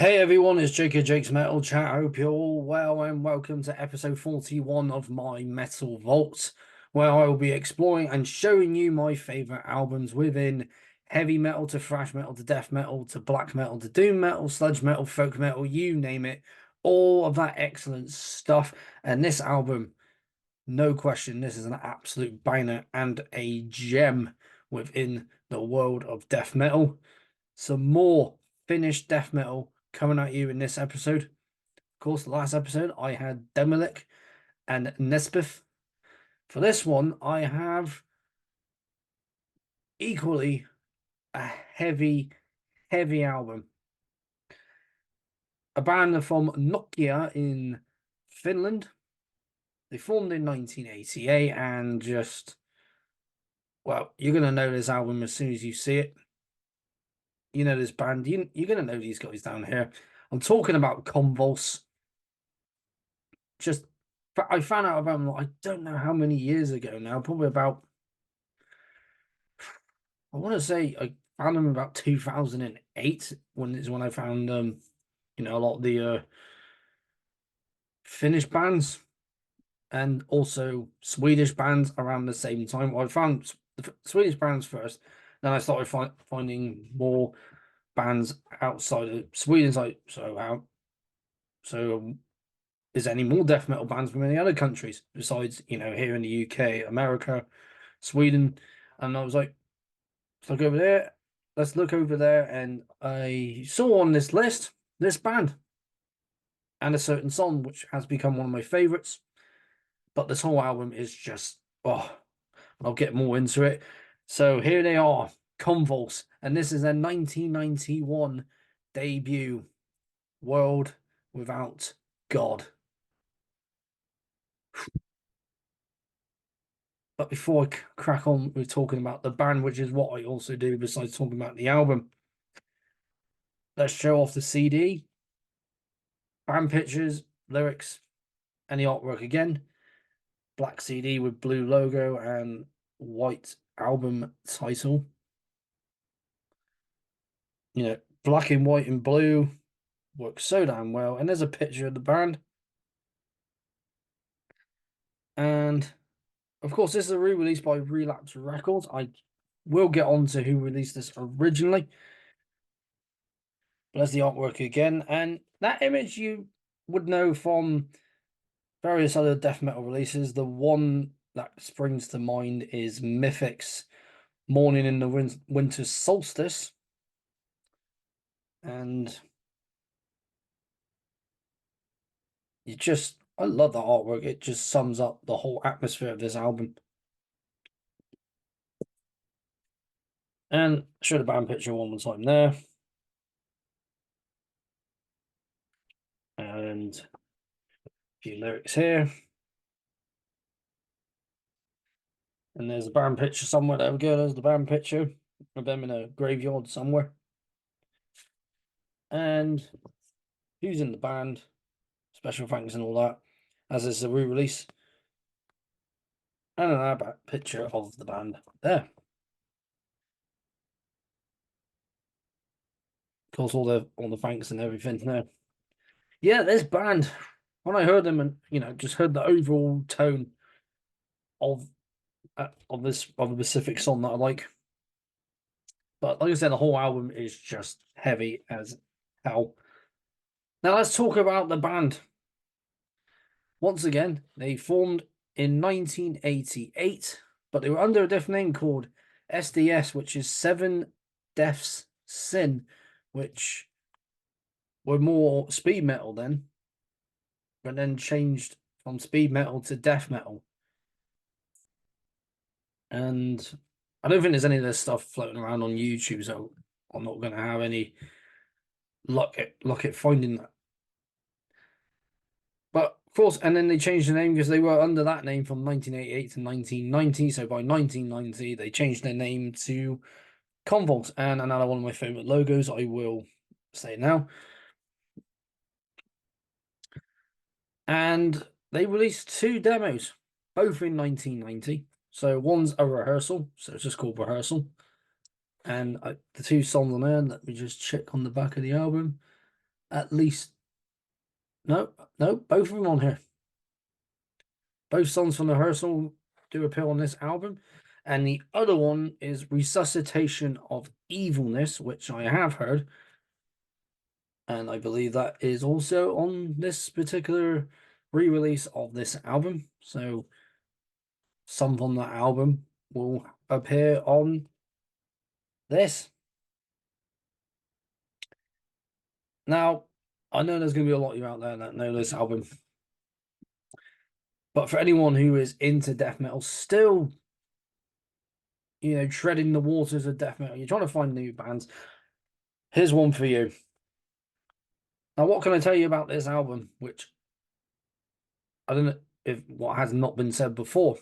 Hey everyone, it's Jake at Jake's Metal Chat. Hope you're all well and welcome to episode 41 of my Metal Vault, where I will be exploring and showing you my favorite albums within heavy metal to thrash metal to death metal to black metal to doom metal, sludge metal, folk metal, you name it, all of that excellent stuff. And this album, no question, this is an absolute banger and a gem within the world of death metal. Some more Finnish death metal coming at you in this episode. Of course, the last episode I had Demolik and Nespith. For this one, I have equally a heavy album. A band from Nokia in Finland. They formed in 1988 and just, well, you're going to know this album as soon as you see it. You know this band. You're going to know these guys down here. I'm talking about Convulse. Just I found out about them, I don't know how many years ago now, probably about, I want to say I found them about 2008 when I found a lot of the Finnish bands and also Swedish bands around the same time. Well, I found the Swedish bands first, then I started finding more bands outside of Sweden. Like, so is there any more death metal bands from any other countries besides, here in the UK, America, Sweden? And I was like, let's look over there. Let's look over there. And I saw on this list this band and a certain song, which has become one of my favorites. But this whole album is just, oh, I'll get more into it. So here they are, Convulse. And this is their 1991 debut, World Without God. But before I crack on with talking about the band, which is what I also do besides talking about the album, let's show off the CD, band pictures, lyrics, and the artwork again. Black CD with blue logo and white album title. Black and white and blue works so damn well. And there's a picture of the band. And of course, this is a re-release by Relapse Records. I will get on to who released this originally. But there's the artwork again. And that image you would know from various other death metal releases. The one that springs to mind is Mythic's Morning in the Winter Solstice. And I love the artwork. It just sums up the whole atmosphere of this album. And show the band picture one more time there. And a few lyrics here. And there's a band picture somewhere. There we go. There's the band picture of them in a graveyard somewhere. And who's in the band? Special thanks and all that. As is the re-release. And an picture of the band there. Of course, all the thanks and everything there. Yeah, this band, when I heard them and just heard the overall tone of the Pacific song that I like. But like I said, the whole album is just heavy as hell. Now let's talk about the band. Once again, they formed in 1988, but they were under a different name called SDS, which is Seven Deaths Sin, which were more speed metal then, but then changed from speed metal to death metal. And I don't think there's any of this stuff floating around on YouTube, so I'm not going to have any luck at finding that. But of course, and then they changed the name because they were under that name from 1988 to 1990. So by 1990, they changed their name to Convulse, and another one of my favorite logos. I will say now. And they released two demos, both in 1990. So one's a rehearsal, so it's just called Rehearsal. And the two songs on there, let me just check on the back of the album. at least. No, no, both of them on here. Both songs from the rehearsal do appear on this album. And the other one is Resuscitation of Evilness, which I have heard. And I believe that is also on this particular re-release of this album. So some from that album will appear on this. Now, I know there's going to be a lot of you out there that know this album. But for anyone who is into death metal, still, treading the waters of death metal, you're trying to find new bands, here's one for you. Now, what can I tell you about this album, which I don't know if what has not been said before.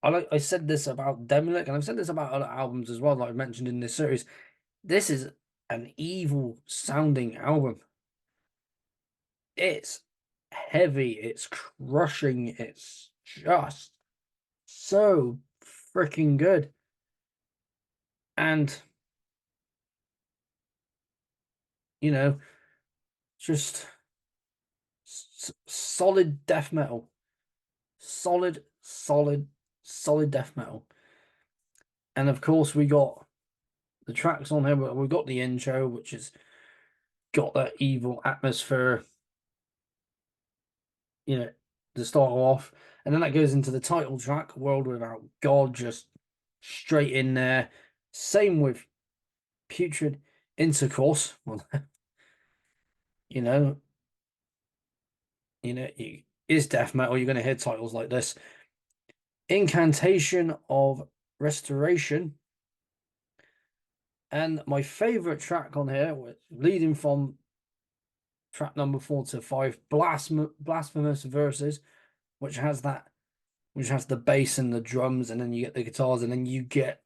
I said this about Demolic, and I've said this about other albums as well that I've mentioned in this series. This is an evil sounding album. It's heavy, it's crushing, it's just so freaking good. And just solid death metal. Solid, solid, solid death metal. And of course, we got the tracks on here, but we've got the intro, which has got that evil atmosphere, to start off. And then that goes into the title track, World Without God, just straight in there. Same with Putrid Intercourse. Well, you is death metal, you're going to hear titles like this. Incantation of Restoration. And my favorite track on here, leading from track number 4 to 5, Blasphemous Verses, which has the bass and the drums, and then you get the guitars, and then you get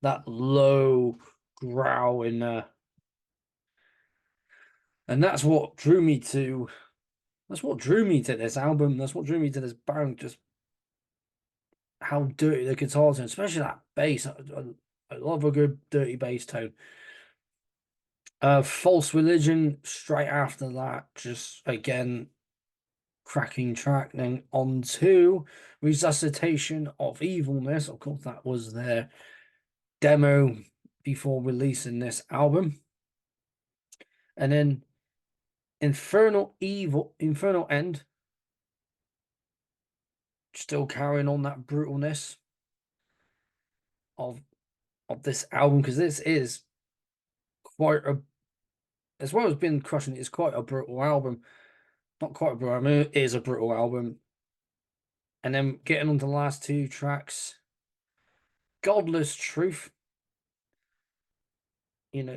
that low growl in there. And that's what drew me to this album. That's what drew me to this band. Just how dirty the guitars are, especially that bass. I love a good dirty bass tone. False Religion straight after that, just again cracking track. Then on to Resuscitation of Evilness. Of course, that was their demo before releasing this album. And then Infernal End, still carrying on that brutalness of this album, because this is quite as well as being crushing, it's quite a brutal album. Not quite a brutal album, it is a brutal album. And then getting on the last two tracks, Godless Truth,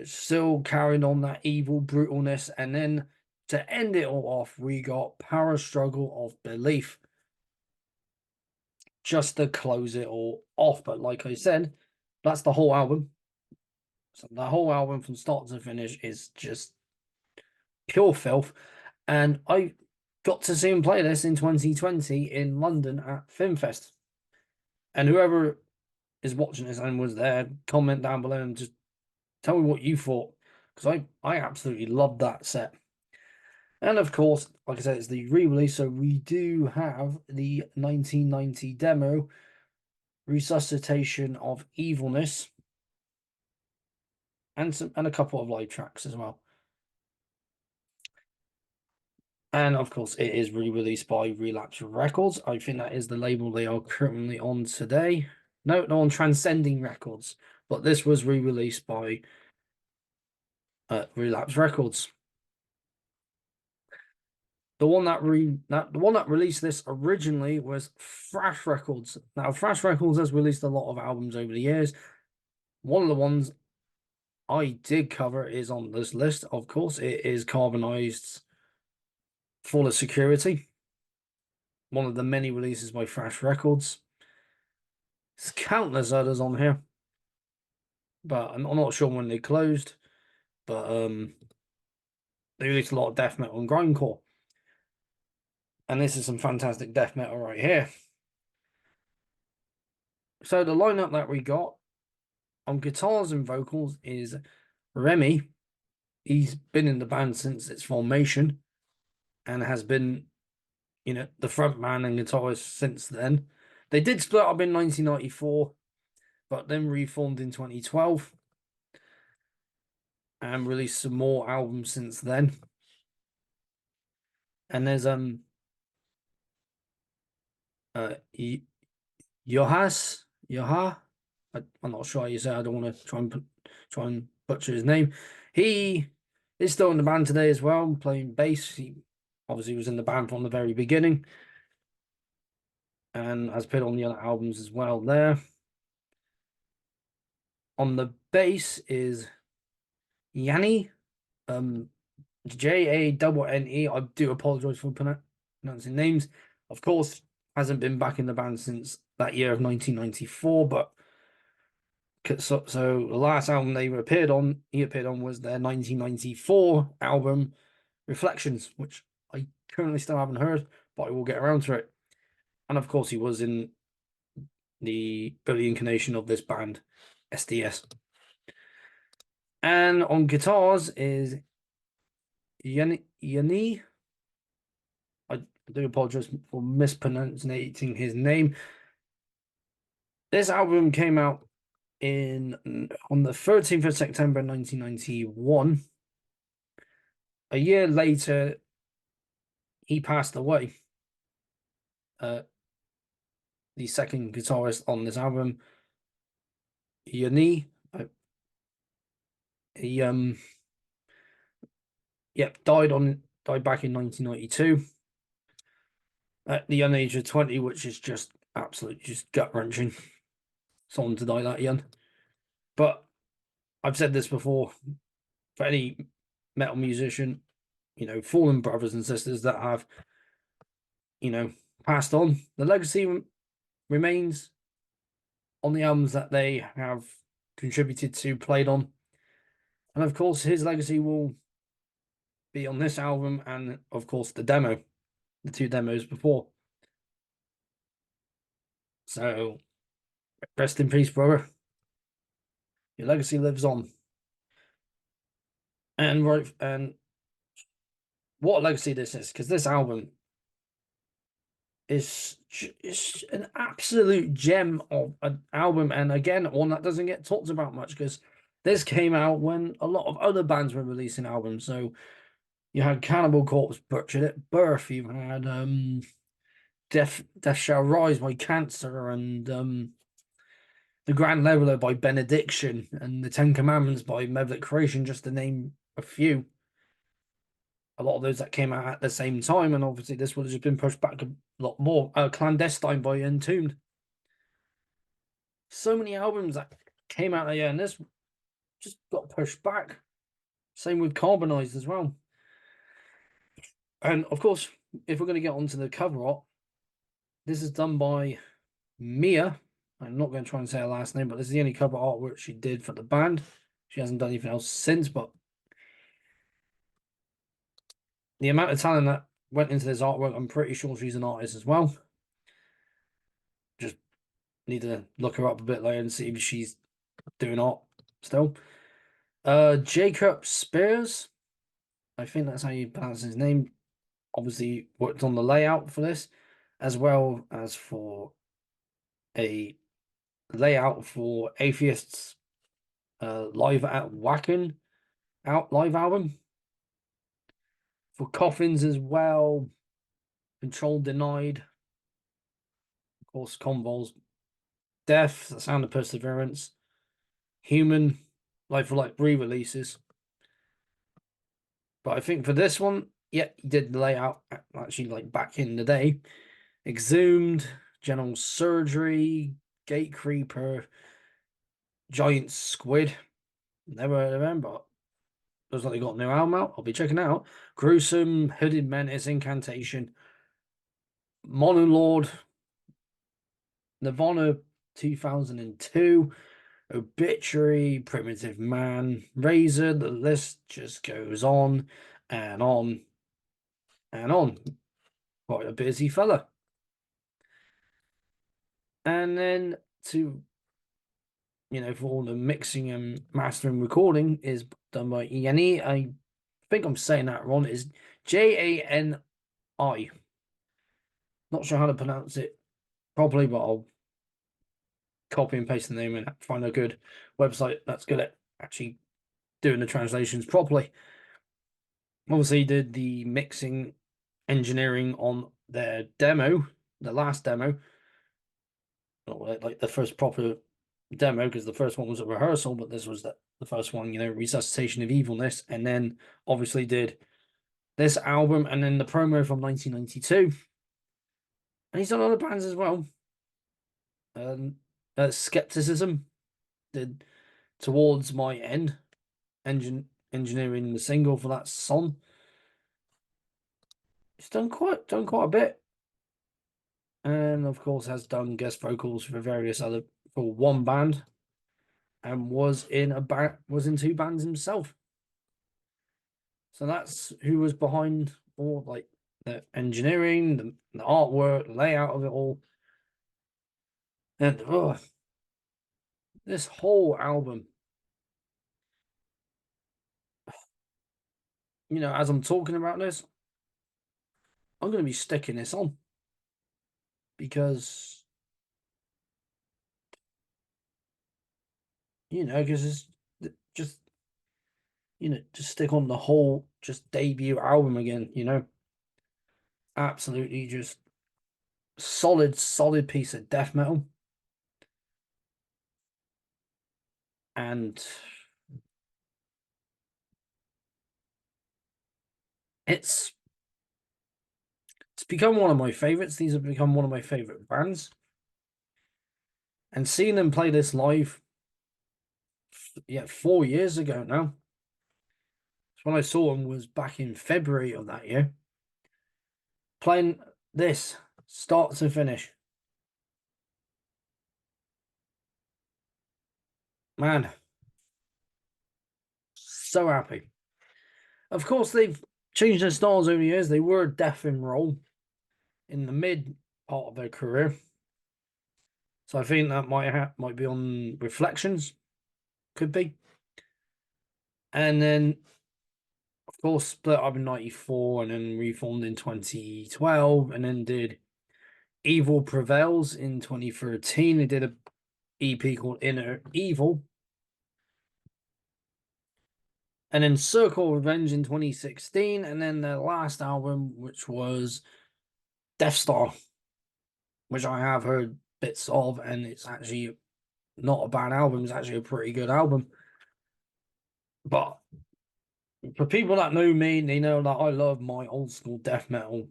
still carrying on that evil brutalness. And then to end it all off, we got Power Struggle of Belief, just to close it all off. But like I said, that's the whole album. So the whole album from start to finish is just pure filth. And I got to see him play this in 2020 in London at Filmfest. And whoever is watching this and was there, comment down below and just tell me what you thought, because I absolutely loved that set. And of course, like I said, it's the re-release, so we do have the 1990 demo, Resuscitation of Evilness, and a couple of live tracks as well. And of course, it is re-released by Relapse Records. I think that is the label they are currently on today. No, they're on Transcending Records, but this was re-released by Relapse Records. The one that released this originally was Thrash Records. Now, Thrash Records has released a lot of albums over the years. One of the ones I did cover is on this list, of course. It is Carbonized's Full of Security, one of the many releases by Thrash Records. There's countless others on here, but I'm not sure when they closed. But they released a lot of death metal and grindcore. And this is some fantastic death metal right here. So the lineup that we got On guitars and vocals is Remy. He's been in the band since its formation and has been, the front man and guitarist since then. They did split up in 1994, but then reformed in 2012 and released some more albums since then. And there's uh Johas Yoha. I'm not sure how you say. I don't want to try and butcher his name. He is still in the band today as well, playing bass. He obviously was in the band from the very beginning and has played on the other albums as well there. On the bass is Yanni, Jane. I do apologize for pronouncing names. Of course, hasn't been back in the band since that year of 1994, but so the last album he appeared on was their 1994 album Reflections, which I currently still haven't heard, but I will get around to it. And of course, he was in the early incarnation of this band, SDS. And on guitars is Yanni. I do apologize for mispronouncing his name. This album came out on the 13th of September 1991. A year later, he passed away. The second guitarist on this album, Yanni, he died back in 1992 at the young age of 20, which is just absolutely just gut wrenching. Someone to die that young. But I've said this before, for any metal musician, fallen brothers and sisters that have, passed on, the legacy remains on the albums that they have contributed to, played on. And of course, his legacy will be on this album and, of course, the two demos before. So, rest in peace, brother. Your legacy lives on. And what a legacy this is, because this album is an absolute gem of an album, and again, one that doesn't get talked about much because this came out when a lot of other bands were releasing albums. So you had Cannibal Corpse butchered it, Birth, you had Death Shall Rise by Cancer, and The Grand Leveler by Benediction, and The Ten Commandments by Meverick Creation, just to name a few. A lot of those that came out at the same time, and obviously this would have just been pushed back a lot more. Clandestine by Entombed. So many albums that came out that year, and this just got pushed back. Same with Carbonized as well. And of course, if we're going to get onto the cover art, this is done by Mia. I'm not going to try and say her last name, but this is the only cover artwork she did for the band. She hasn't done anything else since, but the amount of talent that went into this artwork, I'm pretty sure she's an artist as well. Just need to look her up a bit later and see if she's doing art still. Jacob Spears, I think that's how you pronounce his name. Obviously worked on the layout for this, as well as for a layout for Atheists live at Wacken live album. For Coffins as well, Control Denied, of course, Convulse, Death, The Sound of Perseverance, Human, Life for Life re-releases. But I think for this one, yeah, he did the layout actually like back in the day. Exhumed, General Surgery, Gate Creeper, Giant Squid. Never heard of them, but looks like they got a new album out. I'll be checking out. Gruesome, Hooded Menace, Incantation, Monolord, Nirvana 2002, Obituary, Primitive Man, Razor. The list just goes on and on and on. Quite a busy fella. And then to for all the mixing and mastering recording is done by Jani. I think I'm saying that wrong. Is Jani. Not sure how to pronounce it properly, but I'll copy and paste the name and find a good website that's good at actually doing the translations properly. Obviously, he did the mixing engineering on their demo, the last demo, like the first proper demo, because the first one was a rehearsal, but this was the first one, Resuscitation of Evilness, and then obviously did this album and then the promo from 1992. And he's done other bands as well. Skepticism did Towards My End, engineering the single for that song. He's done quite a bit. And of course has done guest vocals for one band, and was in two bands himself. So that's who was behind all like the engineering, the artwork, layout of it all. And this whole album, as I'm talking about this, I'm going to be sticking this on because, because it's just, just stick on the whole just debut album again, absolutely just solid piece of death metal. And it's become one of my favorites. These have become one of my favorite bands. And seeing them play this live, 4 years ago now. So when I saw them was back in February of that year. Playing this start to finish. Man, so happy. Of course, they've changed their styles over the years. They were death and roll in the mid part of their career. So I think that might be on Reflections. Could be. And then, of course, split up in 94 and then reformed in 2012 and then did Evil Prevails in 2013. They did a EP called Inner Evil. And then Circle of Revenge in 2016. And then their last album, which was Death Star, which I have heard bits of, and it's actually not a bad album. It's actually a pretty good album. But for people that know me, they know that I love my old school death metal.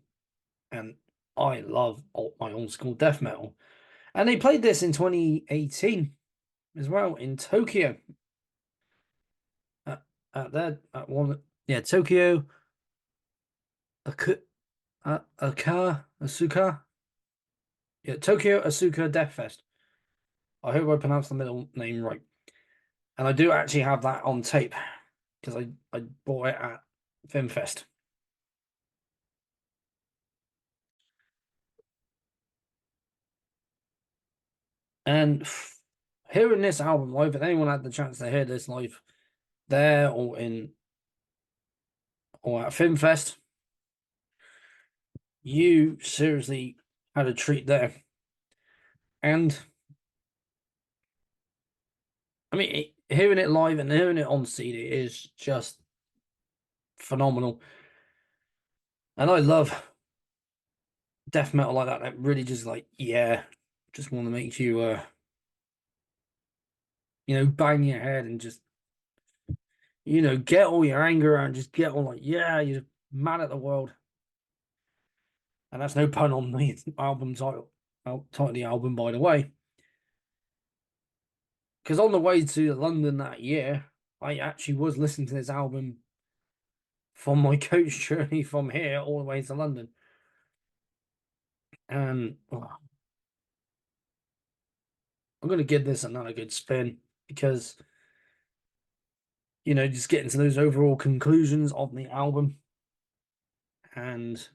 And I love my old school death metal. And they played this in 2018 as well in Tokyo. Tokyo Asuka. Yeah, Tokyo Asuka Death Fest. I hope I pronounced the middle name right. And I do actually have that on tape because I bought it at FilmFest. And hearing this album live, if anyone had the chance to hear this live there or at FilmFest, you seriously had a treat there. And I mean, hearing it live and hearing it on CD is just phenomenal. And I love death metal like that. That really just just want to make you, bang your head and just, get all your anger out and just get all you're mad at the world. And that's no pun on the album title of the album, by the way. Because on the way to London that year, I actually was listening to this album from my coach journey from here all the way to London. And I'm going to give this another good spin because, just getting to those overall conclusions of the album. And,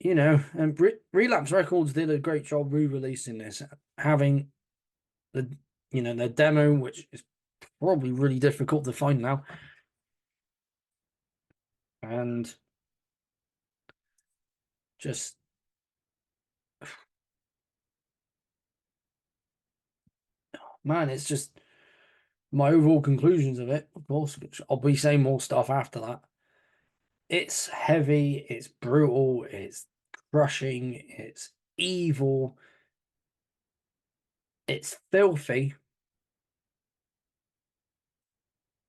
and Relapse Records did a great job re-releasing this, having the their demo, which is probably really difficult to find now. And just man, it's just my overall conclusions of it, of course, which I'll be saying more stuff after that. It's heavy, it's brutal, it's crushing, it's evil, it's filthy,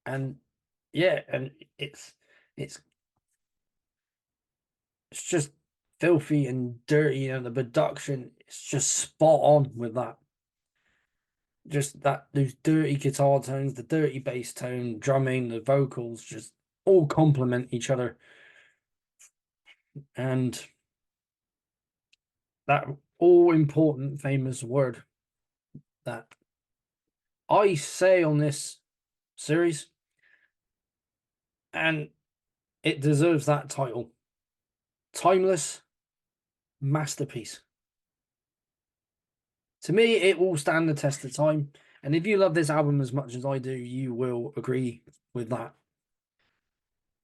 and yeah, and it's it's just filthy and dirty, and the production is just spot on with that. Just that those dirty guitar tones, the dirty bass tone, drumming, the vocals just all complement each other. And that all important famous word that I say on this series, and it deserves that title. Timeless masterpiece. To me, it will stand the test of time. And if you love this album as much as I do, you will agree with that.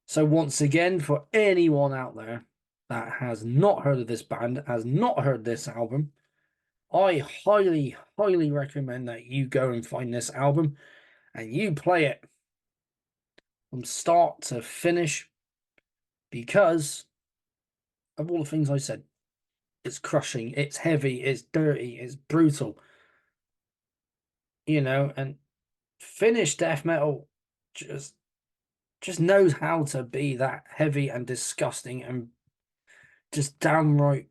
So once again, for anyone out there that has not heard of this band, has not heard this album, I highly, highly recommend that you go and find this album and you play it from start to finish because of all the things I said. It's crushing, it's heavy, it's dirty, it's brutal, and Finnish death metal just knows how to be that heavy and disgusting and just downright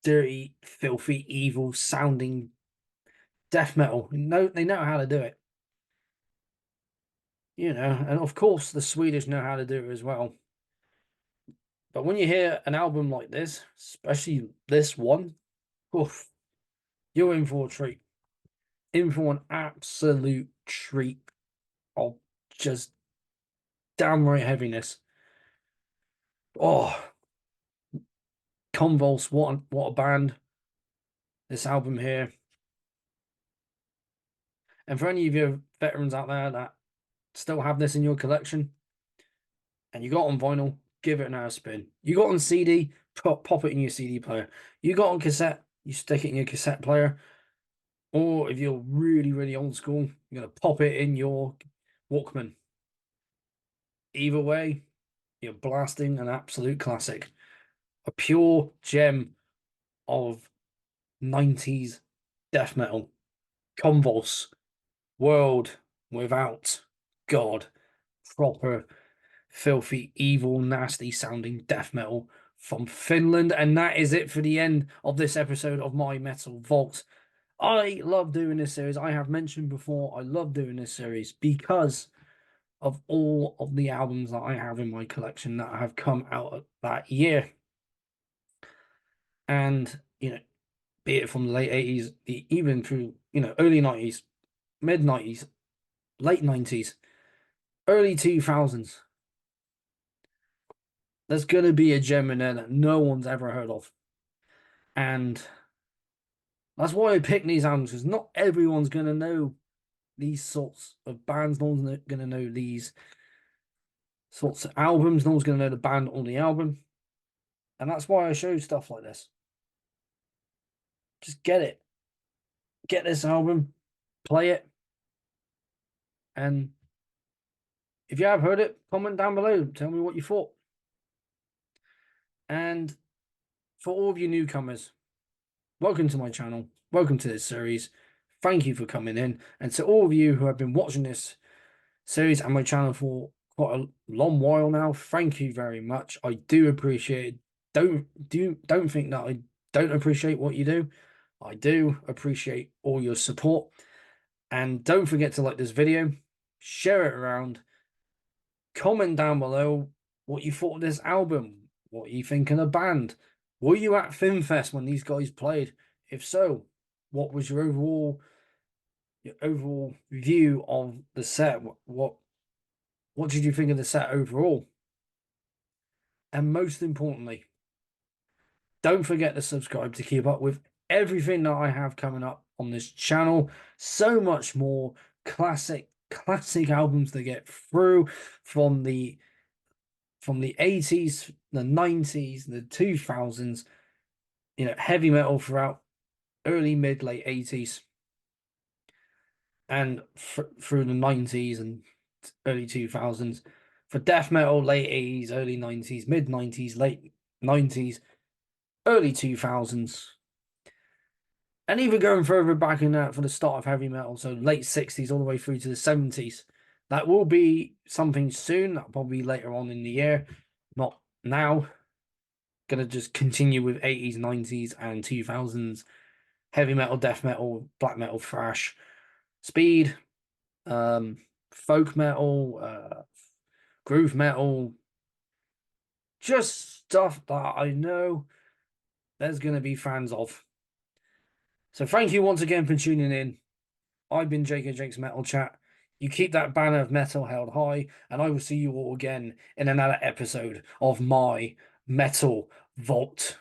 dirty, filthy, evil sounding death metal. They know how to do it. And of course the Swedish know how to do it as well. But when you hear an album like this, especially this one, oof, you're in for a treat. In for an absolute treat of just downright heaviness. Oh, Convulse, what a band. This album here. And for any of you veterans out there that still have this in your collection and you got on vinyl, give it another spin. You got on CD, pop it in your CD player. You got on cassette, you stick it in your cassette player. Or if you're really, really old school, you're going to pop it in your Walkman. Either way, you're blasting an absolute classic. A pure gem of 90s death metal. Convulse. World without God. Proper, filthy, evil, nasty sounding death metal from Finland. And that is it for the end of this episode of My Metal Vault. I love doing this series. I have mentioned before, I love doing this series because of all of the albums that I have in my collection that have come out that year. And, be it from the late 80s, even through, early 90s, mid 90s, late 90s, early 2000s. There's going to be a gem in there that no one's ever heard of. And that's why I pick these albums, because not everyone's going to know these sorts of bands. No one's going to know these sorts of albums. No one's going to know the band on the album. And that's why I show stuff like this. Just get it. Get this album, play it. And if you have heard it, comment down below. Tell me what you thought. And for all of you newcomers, welcome to my channel. Welcome to this series. Thank you for coming in. And to all of you who have been watching this series and my channel for quite a long while now, thank you very much. I do appreciate it. Don't think that I don't appreciate what you do. I do appreciate all your support. And don't forget to like this video, share it around, comment down below what you thought of this album, what you think of the band. Were you at FinFest when these guys played? If so, what was your overall view of the set? What did you think of the set overall? And most importantly, don't forget to subscribe to keep up with everything that I have coming up on this channel. So much more classic albums to get through from the 80s, the 90s, the 2000s, heavy metal throughout early, mid, late 80s and through the 90s and early 2000s. For death metal, late 80s, early 90s, mid 90s, late 90s, early 2000s. And even going further back in that for the start of heavy metal, so late 60s all the way through to the 70s. That will be something soon. That'll probably be later on in the year, not now. Gonna just continue with 80s, 90s, and 2000s heavy metal, death metal, black metal, thrash, speed, folk metal, groove metal, just stuff that I know there's gonna be fans of. So thank you once again for tuning in. I've been Jake and Jake's Metal Chat. You keep that banner of metal held high, and I will see you all again in another episode of my Metal Vault.